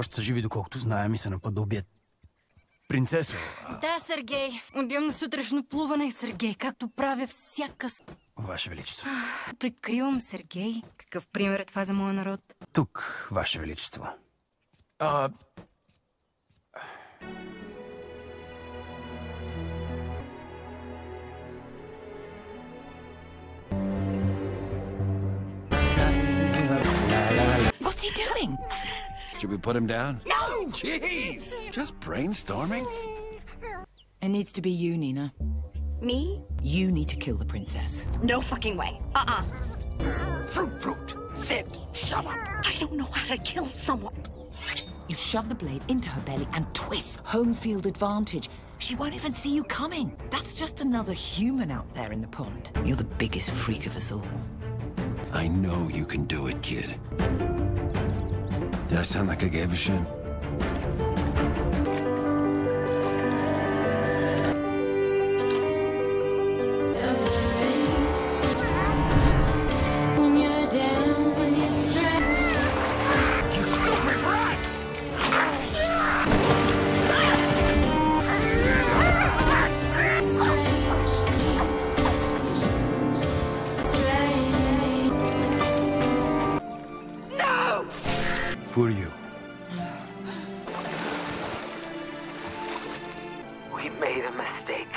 още са живи, доколкото знаем, и се напад да убият принцеса. Да, Сергей. Отивам на сутрешно плуване, Сергей, както правя всяка... Ваше Величество. Прикривам, Сергей. Какъв пример е това за моя народ? Тук, Ваше Величество. What's he doing? Should we put him down? No! Jeez! Just brainstorming? It needs to be you, Nina. Me? You need to kill the princess. No fucking way. Fruit! Sit! Shut up! I don't know how to kill someone. You shove the blade into her belly and twist. Home field advantage. She won't even see you coming. That's just another human out there in the pond. You're the biggest freak of us all. I know you can do it, kid. Did I sound like I gave a shit? For you. We made a mistake.